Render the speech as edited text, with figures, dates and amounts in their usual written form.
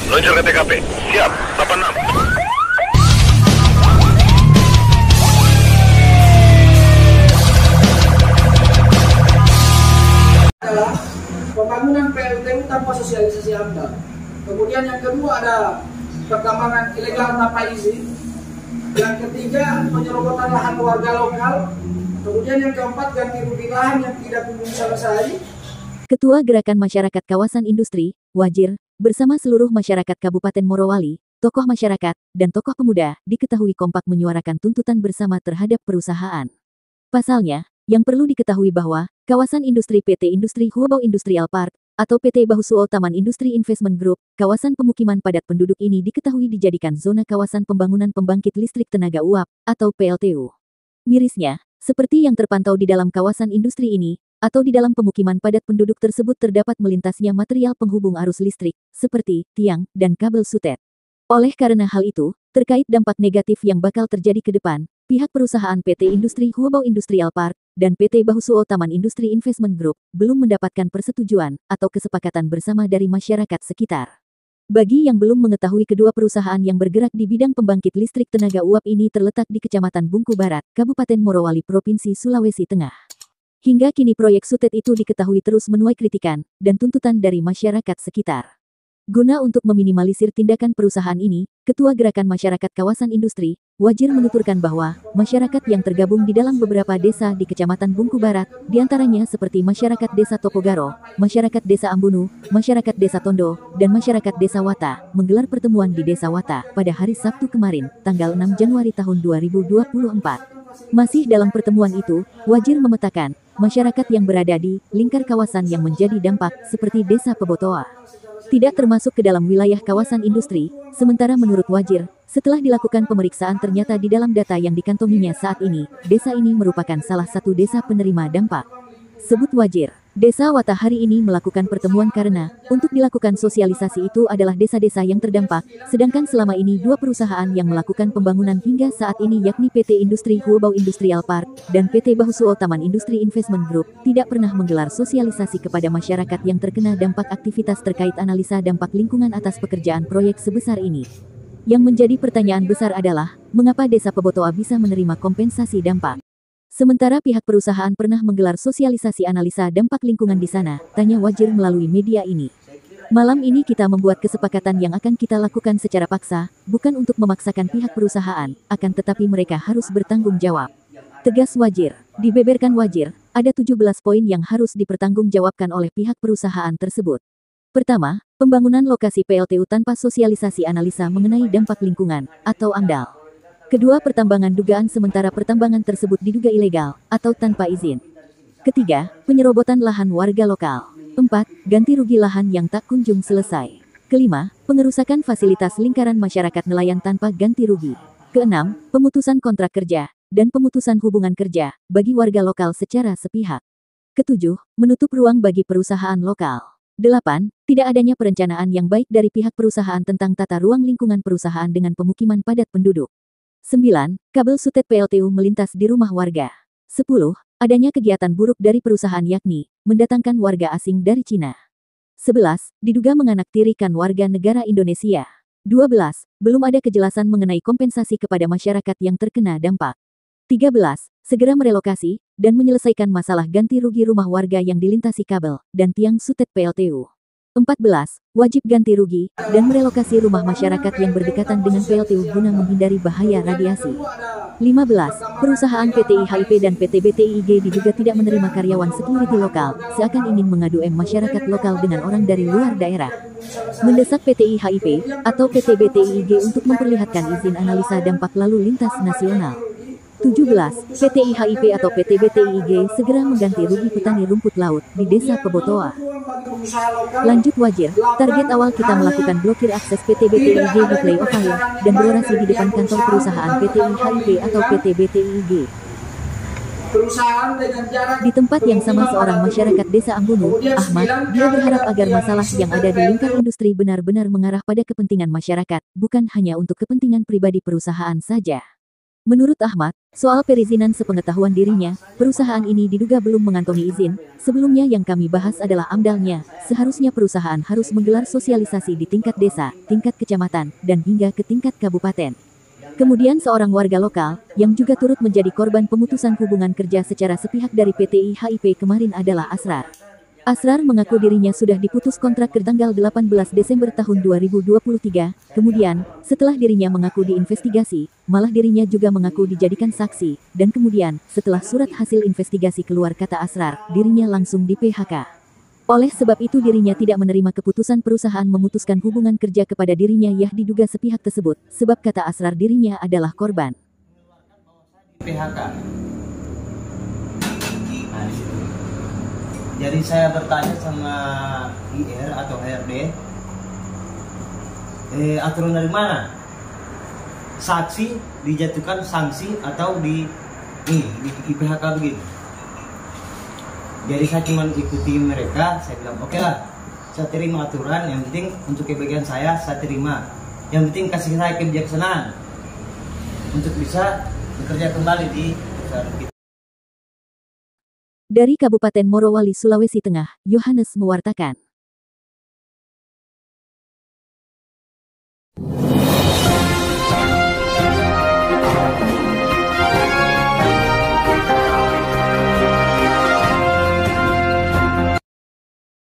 Luncur ke TKP. Siap, 86. Adalah pembangunan PLTU tanpa sosialisasi AMDAL. Kemudian yang kedua ada pertambangan ilegal tanpa izin. Yang ketiga penyerobotan lahan warga lokal. Kemudian yang keempat ganti rugi lahan yang tidak kunjung selesai. Ketua Gerakan Masyarakat Kawasan Industri, Wajir, bersama seluruh masyarakat Kabupaten Morowali, tokoh masyarakat, dan tokoh pemuda, diketahui kompak menyuarakan tuntutan bersama terhadap perusahaan. Pasalnya, yang perlu diketahui bahwa, kawasan industri PT Industri Hubau Industrial Park, atau PT Bahusuo Taman Industri Investment Group, kawasan pemukiman padat penduduk ini diketahui dijadikan zona kawasan pembangunan pembangkit listrik tenaga uap, atau PLTU. Mirisnya, seperti yang terpantau di dalam kawasan industri ini, atau di dalam pemukiman padat penduduk tersebut terdapat melintasnya material penghubung arus listrik, seperti tiang dan kabel sutet. Oleh karena hal itu, terkait dampak negatif yang bakal terjadi ke depan, pihak perusahaan PT Industri Hubau Industrial Park dan PT Bahusuo Taman Industri Investment Group belum mendapatkan persetujuan atau kesepakatan bersama dari masyarakat sekitar. Bagi yang belum mengetahui, kedua perusahaan yang bergerak di bidang pembangkit listrik tenaga uap ini terletak di Kecamatan Bungku Barat, Kabupaten Morowali, Provinsi Sulawesi Tengah. Hingga kini proyek sutet itu diketahui terus menuai kritikan dan tuntutan dari masyarakat sekitar. Guna untuk meminimalisir tindakan perusahaan ini, Ketua Gerakan Masyarakat Kawasan Industri, Wajir menuturkan bahwa, masyarakat yang tergabung di dalam beberapa desa di Kecamatan Bungku Barat, diantaranya seperti masyarakat Desa Topogaro, masyarakat Desa Ambunu, masyarakat Desa Tondo, dan masyarakat Desa Wata, menggelar pertemuan di Desa Wata pada hari Sabtu kemarin, tanggal 6 Januari tahun 2024. Masih dalam pertemuan itu, Wajir memetakan, masyarakat yang berada di lingkar kawasan yang menjadi dampak, seperti Desa Pebotoa, tidak termasuk ke dalam wilayah kawasan industri. Sementara menurut Wajir, setelah dilakukan pemeriksaan ternyata di dalam data yang dikantonginya saat ini, desa ini merupakan salah satu desa penerima dampak. Sebut Wajir, Desa Wata hari ini melakukan pertemuan karena, untuk dilakukan sosialisasi itu adalah desa-desa yang terdampak, sedangkan selama ini dua perusahaan yang melakukan pembangunan hingga saat ini yakni PT Industri Hubau Industrial Park, dan PT Bahusuo Taman Industri Investment Group, tidak pernah menggelar sosialisasi kepada masyarakat yang terkena dampak aktivitas terkait analisa dampak lingkungan atas pekerjaan proyek sebesar ini. Yang menjadi pertanyaan besar adalah, mengapa Desa Pebotoa bisa menerima kompensasi dampak? Sementara pihak perusahaan pernah menggelar sosialisasi analisa dampak lingkungan di sana, tanya Wajir melalui media ini. Malam ini kita membuat kesepakatan yang akan kita lakukan secara paksa, bukan untuk memaksakan pihak perusahaan, akan tetapi mereka harus bertanggung jawab. Tegas Wajir. Dibeberkan Wajir, ada 17 poin yang harus dipertanggungjawabkan oleh pihak perusahaan tersebut. Pertama, pembangunan lokasi PLTU tanpa sosialisasi analisa mengenai dampak lingkungan, atau AMDAL. Kedua, pertambangan dugaan sementara pertambangan tersebut diduga ilegal, atau tanpa izin. Ketiga, penyerobotan lahan warga lokal. 4. Ganti rugi lahan yang tak kunjung selesai. Kelima, pengerusakan fasilitas lingkaran masyarakat nelayan tanpa ganti rugi. Keenam, pemutusan kontrak kerja, dan pemutusan hubungan kerja, bagi warga lokal secara sepihak. Ketujuh, menutup ruang bagi perusahaan lokal. 8. Tidak adanya perencanaan yang baik dari pihak perusahaan tentang tata ruang lingkungan perusahaan dengan pemukiman padat penduduk. 9. Kabel sutet PLTU melintas di rumah warga. 10. Adanya kegiatan buruk dari perusahaan yakni, mendatangkan warga asing dari Cina. 11. Diduga menganaktirikan warga negara Indonesia. 12. Belum ada kejelasan mengenai kompensasi kepada masyarakat yang terkena dampak. 13. Segera merelokasi, dan menyelesaikan masalah ganti rugi rumah warga yang dilintasi kabel, dan tiang sutet PLTU. 14. Wajib ganti rugi, dan merelokasi rumah masyarakat yang berdekatan dengan PLTU guna menghindari bahaya radiasi. 15. Perusahaan PT IHIP dan PT BTIG diduga tidak menerima karyawan security lokal, seakan ingin mengadu masyarakat lokal dengan orang dari luar daerah. Mendesak PT IHIP, atau PT BTIG untuk memperlihatkan izin analisa dampak lalu lintas nasional. 17. PT IHIP atau PT BTIG segera mengganti rugi petani rumput laut di Desa Pebotoa. Lanjut Wajir, target awal kita melakukan blokir akses PT BTIG di Flyover dan berorasi di depan kantor perusahaan PT IHIP atau PT BTIG. Di tempat yang sama seorang masyarakat Desa Ambunu, Ahmad, dia berharap agar masalah yang ada di lingkar industri benar-benar mengarah pada kepentingan masyarakat, bukan hanya untuk kepentingan pribadi perusahaan saja. Menurut Ahmad, soal perizinan sepengetahuan dirinya, perusahaan ini diduga belum mengantongi izin. Sebelumnya yang kami bahas adalah amdalnya. Seharusnya perusahaan harus menggelar sosialisasi di tingkat desa, tingkat kecamatan, dan hingga ke tingkat kabupaten. Kemudian seorang warga lokal, yang juga turut menjadi korban pemutusan hubungan kerja secara sepihak dari PT IHIP kemarin adalah Asrar. Asrar mengaku dirinya sudah diputus kontrak ke tanggal 18 Desember tahun 2023. Kemudian, setelah dirinya mengaku diinvestigasi, malah dirinya juga mengaku dijadikan saksi. Dan kemudian, setelah surat hasil investigasi keluar kata Asrar, dirinya langsung di PHK. Oleh sebab itu dirinya tidak menerima keputusan perusahaan memutuskan hubungan kerja kepada dirinya yang diduga sepihak tersebut. Sebab kata Asrar dirinya adalah korban. PHK. Nah, di situ. Jadi saya bertanya sama IR atau HRD, aturan dari mana? Saksi dijatuhkan sanksi atau di PHK begini. Jadi saya cuma ikuti mereka, saya bilang oke lah, saya terima aturan, yang penting untuk kebagian saya terima. Yang penting kasih saya kebijaksanaan untuk bisa bekerja kembali di perusahaan kita. Dari Kabupaten Morowali, Sulawesi Tengah, Yohanes mewartakan.